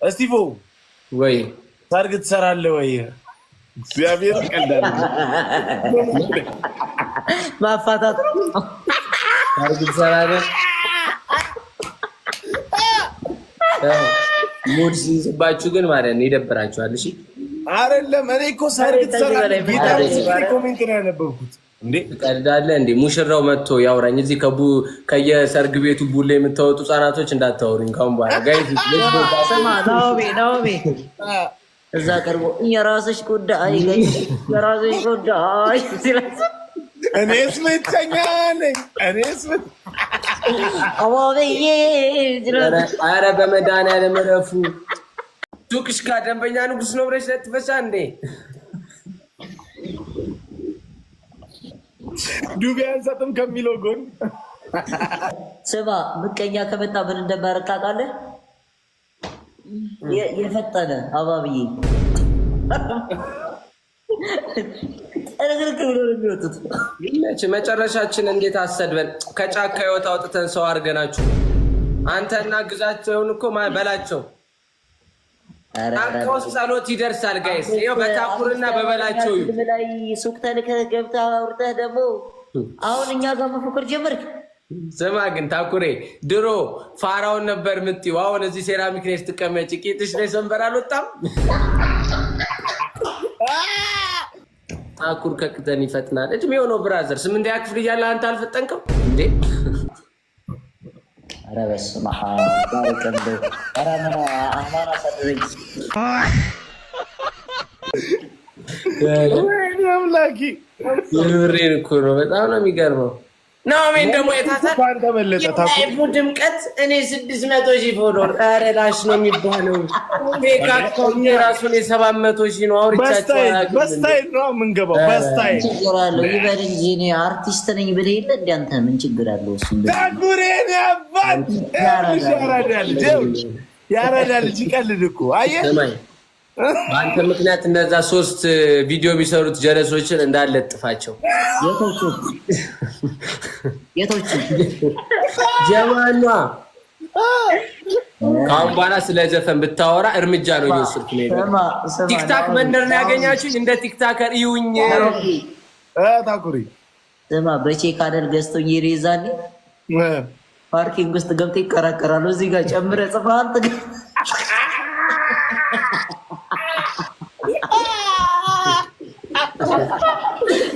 እስቲፎ ወይ ሰርግ ትሰራለህ ወይ? እግዚአብሔር ይቀልዳል። ማፋታት ሰርግ ትሰራለህ? ሙድ ሲይዝባችሁ ግን ማለት ነው ይደብራችኋል። እሺ አይደለም እኔ እኮ ሰርግ ትሰራለህ ጌታ ኮሜንት ነው ያነበብኩት። እንዴ ትቀልዳለህ እንዴ? ሙሽራው መጥቶ ያውራኝ። እዚህ ከየሰርግ ቤቱ ቡሌ የምታወጡ ህጻናቶች እንዳታወሩኝ ካሁን በኋላ ጋይዝ። ስማ ናኦሚ እዛ ቀርቦ የራስሽ ጉዳይ የራስሽ ጉዳይ ሲላስ እኔስ ምተኛ ነኝ እኔስ አዋበዬ ኧረ በመድኃኒዓለም እረፉ። ሱቅሽ ጋር ደንበኛ ንጉስ ነው ብለሽ ለጥፈሻ እንዴ? ዱቤ አንሰጥም ከሚለው ጎን ስማ ምቀኛ ከመጣ ምን እንደማረግ ታውቃለህ? የፈጠነ አባብዬ እርግርግ ብሎ ነው የሚወጡት። መጨረሻችን እንዴት አሰድበን ከጫካ ህይወት አውጥተን ሰው አድርገናችሁ አንተና ግዛቸውን እኮ በላቸው። ታውቀውስ ጸሎት ይደርሳል ጋይስ። ይኸው በታኩርና በበላቸው ላይ ሱቅ ተልከህ ገብተህ አውርተህ ደግሞ አሁን እኛ ጋር መፎከር ጀመርክ። ስማ ግን ታኩሬ ድሮ ፋራውን ነበር የምትይው። አሁን እዚህ ሴራሚክ ላይ ስትቀመጭ ቂጥሽ ላይ ሰንበር አልወጣም? ታኩር ከቅተን ይፈጥናል። እድሜው ነው ብራዘር። 8ኛ ክፍል እያለ አንተ አልፈጠንክም እንዴ? ኧረ በስመ አብ ባረከልህ። ኧረ ምን አማራ ሰደረኝ። ወይኔ አምላኬ የምሬን እኮ ነው። በጣም ነው የሚገርመው። ናኦሚን ደግሞ እንኳን ተመለጠ ታኩር ድምቀት እኔ 600,000 ፎሎወር። ኧረ ላሽ ነው የሚባለው። ቴካኮኝ ራሱን 700,000 ነው። አውርቻቸው በስታይል ነው የምንገባው። በስታይል ችግር አለው ይበል እንጂ እኔ አርቲስት ነኝ ብለህ የለ እንደ አንተ ምን ችግር አለው? እሱ ታኩሬን ያባት ያራዳል ይቀልድ እኮ አየህ። በአንተ ምክንያት እነዛ 3 ቪዲዮ የሚሰሩት ጀለሶችን እንዳለጥፋቸው። የቶቹ ጀማኗ ካሁን በኋላ ስለ ዘፈን ብታወራ እርምጃ ነው እየወሰድኩ ነው። ቲክታክ መንደር ነው ያገኛችሁኝ። እንደ ቲክታከር ይውኝ ታኩሪ ስማ በቼክ አደል ገዝቶኝ ይሬዛል። ፓርኪንግ ውስጥ ገብተህ ይከራከራሉ። እዚህ ጋር ጨምረህ ጽፋት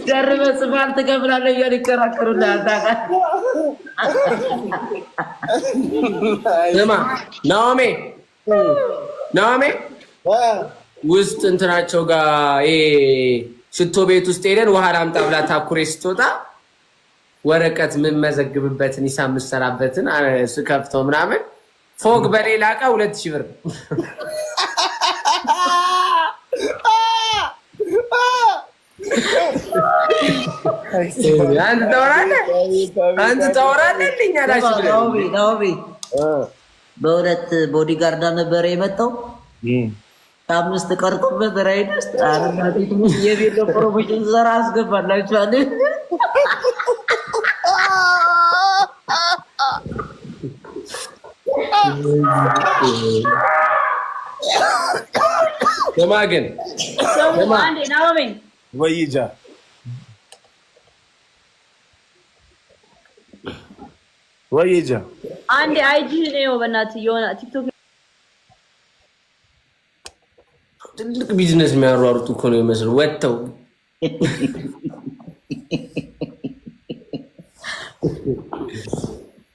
ደርበህ ጽፋት ትከፍላለህ እያሉ ይከራከሩልሃል። ስማ ናኦሚ ውስጥ እንትናቸው ጋር ሽቶ ቤት ውስጥ ሄደን ውሃ ላምጣ ብላ ታኩሬ ስትወጣ ወረቀት የምመዘግብበትን ሂሳብ የምሰራበትን ስከፍተው ምናምን ፎቅ በሌላ እቃ 2,000 ብር። አንተ ታወራለህ ልኛ ናኦሚ በሁለት ቦዲጋርዳ ነበረ የመጣው 5 ቀርቶበት ራይድ ውስጥ አረናቲት የቤት ፕሮሞሽን ዘራ አስገባላችኋል። ከማገን አንዴ ናኦሚ ወይጃ አንዴ አይጂ ነው በእናትህ የሆነ ቲክቶክ ትልቅ ቢዝነስ የሚያሯሩጡ እኮ ነው የሚመስለው። ወጥተው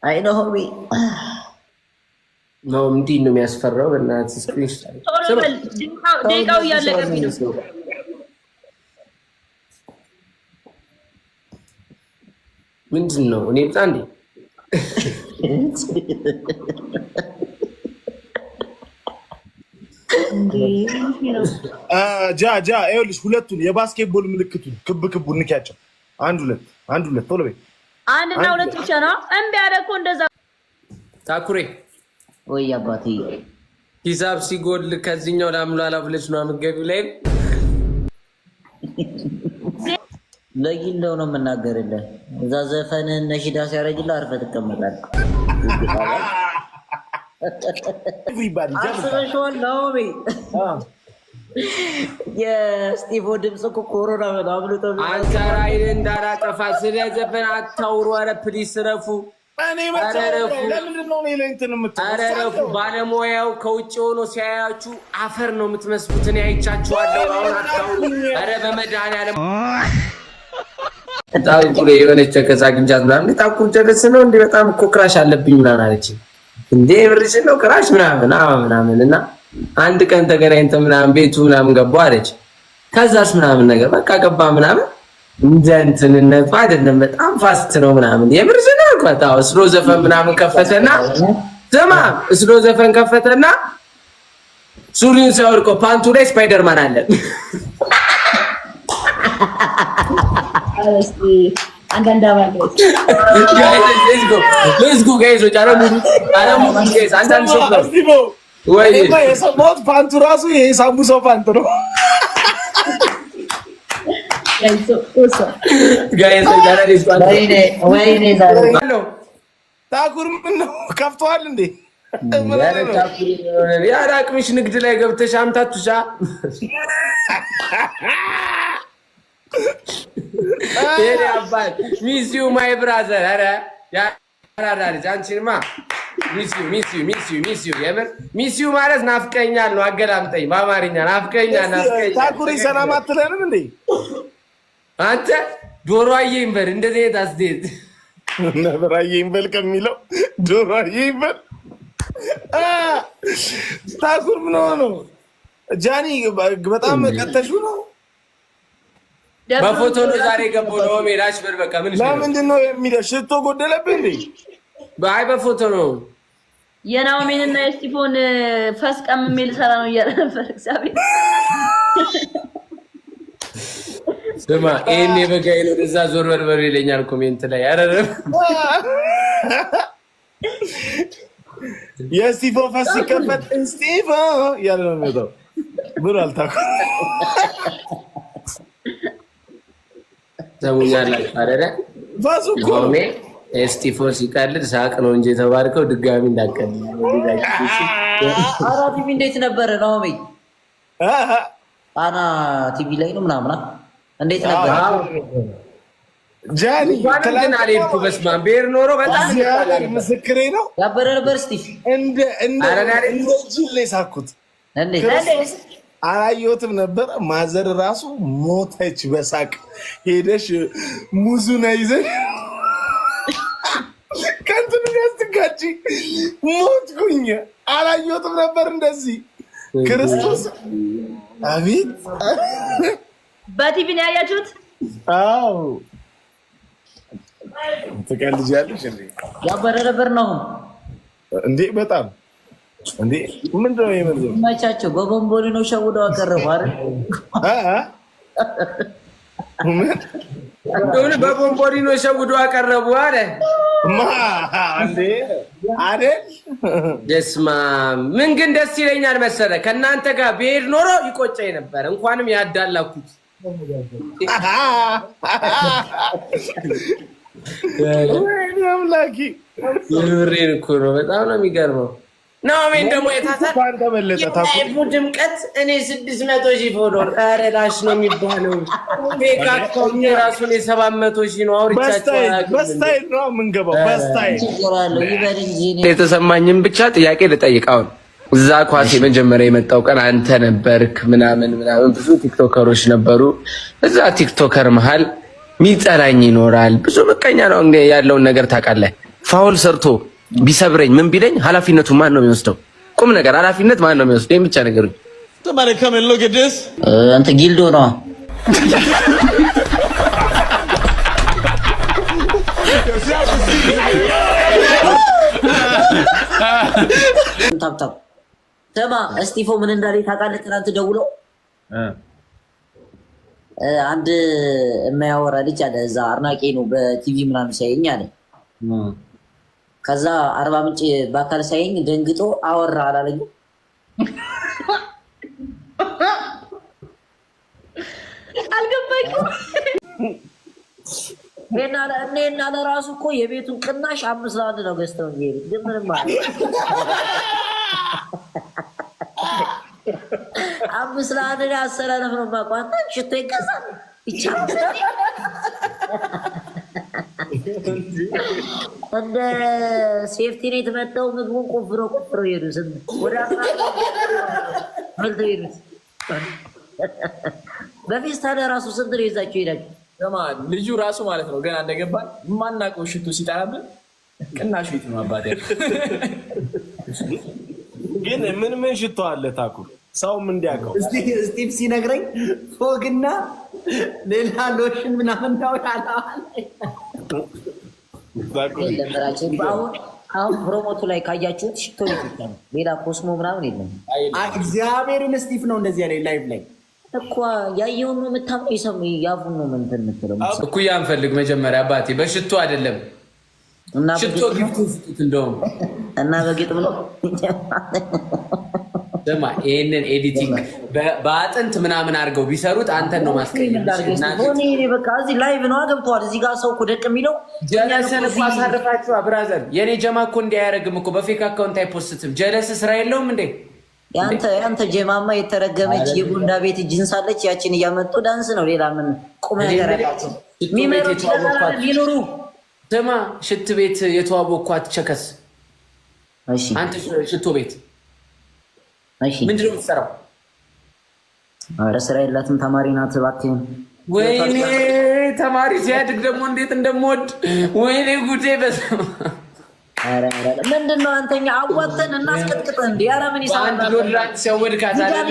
አይ ናኦሚ ነው እንዲህ ነው የሚያስፈራው። በእናትህ ስክሪን ደቂቃው እያለቀብኝ ነው። ምንድን ነው እኔ በጣም እንዴ ይኸውልሽ ሁለቱን የባስኬትቦል ምልክቱን ክብ ንኪያቸው። አንድ ሁለት ቶሎ በይ። 1 እና 2 ብቻ ነው እምቢ አለ እኮ እንደዛ። ታኩሬ ወይ አባቴ ሂሳብ ሲጎል ከዚህኛው ላምላላ ብለሽ ነው የምትገቢው ላይ ለይለው ነው የምናገርልህ። እዛ ዘፈንህን ነሽዳ ሲያደርግልህ አርፈህ ትቀመጣለህ። everybody አስበሽዋል ነው የስቲቮ ድምጽ እኮ ኮሮና ምናምን ነው አንተ ራይን እንዳላጠፋ ስለ ዘፈን አታውሩ ኧረ ፕሊስ ረፉ እኔ መሰለኝ ለምንድን ነው እኔ እንትን አረረፉ ባለሙያው ከውጭ ሆኖ ሲያያችሁ አፈር ነው የምትመስሉት እኔ አይቻችኋለሁ አሁን አታውሩ ኧረ በመድኃኒዓለም ታውቁ የሆነች ከዛግንጃት ምናምን ታውቁ ጀለስ ነው እንዴ በጣም እኮ ክራሽ አለብኝ ምናምን አለች እንዴ ብርሽ ነው ክራሽ ምናምን እና አንድ ቀን ተገናኝተን ምናምን ቤቱ ምናምን ገባ አለች ከዛስ ምናምን ነገር በቃ ገባ ምናምን እንጀንትንነቱ አይደለም በጣም ፋስት ነው ምናምን የምርሽ ነው አልኳታው ስሎ ዘፈን ምናምን ከፈተና ዘማ ስሎ ዘፈን ከፈተና ሱሪውን ሲያወልቆ ፓንቱ ላይ ስፓይደርማን አለ አለስቲ አንዳንድ አባሎች let's go guys ወጫራ ሙሉ አራሙ guys አንዳንድ ሰው ወይ የሰማሁት ፓንቱ ራሱ የሳምቡሳው ፓንቱ ነው ጋይስ ወይኔ ዛሬ ታኩር ምን ነው ከፍቷል እንዴ ያራቅምሽ ንግድ ላይ ገብተሽ አምታቱሻ የኔ አባት ሚስ ዩ ማይ ብራዘር አረ ያራዳልጅ አንቺማ ሚስ ዩ የምር ሚስ ዩ ማለት ናፍቀኛል ነው አገላምጠኝ በአማርኛ ናፍቀኛል ታኩሪ ሰላም አትለንም እንዴ አንተ ዶሮ አየይንበር እንደዚህ ታስደት ነበር አየይንበል ከሚለው ዶሮ አየይንበል ታኩር ምን ሆኖ ጃኒ በጣም ቀተሹ ነው በፎቶ ነው ዛሬ ገባው ነው ሜዳሽ በር በቃ ምን ለምንድን ነው የሚለው ሽቶ ጎደለብህ እንዴ ባይ በፎቶ ነው የናኦሚንና የስቲፎን ፈስቀም የሚል ሰራ ነው እያለ ነበር እግዚአብሔር ስማ እኔ በጋይ ነው እዛ ዞር በርበር ይለኛል ኮሜንት ላይ አረረ የስቲፎ ፈስ ሲከፈት ስቲፎ ያለ ነው የሚወጣው ብሎ አልታኩ ሰሙኛላችሁ አይደለ ባዙኮ ስቲፎ ሲቀልድ ሳቅ ነው እንጂ ተባርከው ድጋሚ እንዳቀል አራ ቲቪ እንዴት ነበር ናኦሚ አና ቲቪ ላይ ነው ምናምን እንዴት ነበር ጃኒ ከላን አለይኩ በስማን ቤር ኖሮ በጣም ምስክሬ ነው ያበረ ነበር ስቲፍ እንደ ጅል ሳኩት እንዴ አላየሁትም ነበር ማዘር ራሱ ሞተች በሳቅ ሄደሽ ሙዙን አይዘሽ ከንቱን ያስተጋጪ ሞትኩኝ አላየሁትም ነበር እንደዚህ ክርስቶስ አቤት በቲቪ ነው ያያችሁት አዎ ትቀልጃለሽ እንዴ ያበረ ነበር ነው እንዴ በጣም እንዴ ምንድነው የመረዘው ማቻቸው በቦምቦሊ ነው ሸውደው አቀረቡ አይደል እንደው በቦምቦሊ ነው ሸውደው አቀረቡ አለ እንዴ አይደል ደስማ ምን ግን ደስ ይለኛል መሰለ ከናንተ ጋር ብሄድ ኖሮ ይቆጨኝ ነበር እንኳንም ያዳላኩት ወይኔ አምላኪ የምሬን እኮ ነው በጣም ነው የሚገርመው ናኦሚን ደግሞ የታሰር ተበለጠ ታኩ ድምቀት እኔ 600,000 ፎሎወር ኧረ ላሽ ነው የሚባለው ፌክ አካውንት ራሱን 700,000 ነው አውርቻቸው በስታይል ነው የምንገባው በስታይል ይበል እንጂ የተሰማኝም ብቻ ጥያቄ ልጠይቃው እዛ ኳስ የመጀመሪያ የመጣው ቀን አንተ ነበርክ ምናምን ብዙ ቲክቶከሮች ነበሩ እዛ ቲክቶከር መሃል ሚጠላኝ ይኖራል ብዙ ምቀኛ ነው እንግዲህ ያለውን ነገር ታውቃለህ ፋውል ሰርቶ ቢሰብረኝ ምን ቢለኝ ኃላፊነቱ ማን ነው የሚወስደው ቁም ነገር ኃላፊነት ማን ነው የሚወስደው ብቻ ነገሩኝ somebody come and look at this አንተ ጊልዶ ነው ታብታብ ተማ እስቲፎ ምን እንዳለ ታውቃለህ ትናንት ደውሎ አንድ የማያወራ ልጅ አለ እዛ አርናቄ ነው በቲቪ ምናምን ሳይኝ አለ ከዛ አርባ ምንጭ በአካል ሳይኝ ደንግጦ አወራ አላለኝ አልገባኝም እኔና ለራሱ እኮ የቤቱን ቅናሽ 5 ነው ገዝተው የሚሄዱት። ግን ምንም ማለት 5 አሰላለፍ ነው ማቋንጣ ሽቶ ይገዛል ይቻላል። እንደ ሴፍቲ ኔት መጥተው ምግቡን ቆፍረው ሄዱ። ወደ መልተው ሄዱት። በፌስታል ራሱ ስንት ነው ይዛችሁ ሄዳችሁ? ልጁ ራሱ ማለት ነው ገና እንደገባን ማናውቀው ሽቶ ሲጠራብን ቅናሹ የት ነው አባቴ? ግን ምን ሽቶ አለ ታኩር? ሰውም እንዲያውቀው ስቲቭ ሲነግረኝ ፎግና ሌላ ሎሽን ምናምን ነው ያለው። አሁን ፕሮሞቱ ላይ ካያችሁት ሽቶ ቤት ነው፣ ሌላ ኮስሞ ምናምን የለም። እግዚአብሔርን ስቲቭ ነው እንደዚህ ያለ ላይቭ ላይ እኮ ያየውን ነው የምታምነው። ይሰሙ ያፉን ነው ምን የምትለው እኩያ እንፈልግ መጀመሪያ አባቴ በሽቶ አይደለም እና ሽቶ ጊፍት እንደውም እና በግጥም ነው ደማ ይሄንን ኤዲቲንግ በአጥንት ምናምን አድርገው ቢሰሩት አንተን ነው ማስቀየም። እኔ በቃ እዚህ ላይቭ ነው ገብቷል። እዚህ ጋር ሰው እኮ ደቅ የሚለው ጀለስን እኮ አሳርፋችሁ ብራዘር። የኔ ጀማ እኮ እንዲያያረግም እኮ በፌክ አካውንት አይፖስትም። ጀለስ ስራ የለውም እንዴ? ያንተ ጀማማ የተረገመች የቡንዳ ቤት ጅንስ አለች። ያችን እያመጡ ዳንስ ነው። ሌላ ምን ቁም ነገር አላቸው? ሚኖሩ ስማ፣ ሽት ቤት የተዋወቅኳት ቸከስ። እሺ አንተ ሽቶ ቤት ምንድን ነው የምትሰራው? ኧረ ስራ የላትም ተማሪ ናት። እባክህን ወይኔ ተማሪ ሲያድግ ደግሞ እንዴት እንደምወድ ወይኔ ጉዴ። ምንድን ነው አንተኛ አዋተን እናስቀጥቅጥ እንዲ ኧረ ምን ይሰራል? አንድ ዶላር ሲያወድካት አይደለ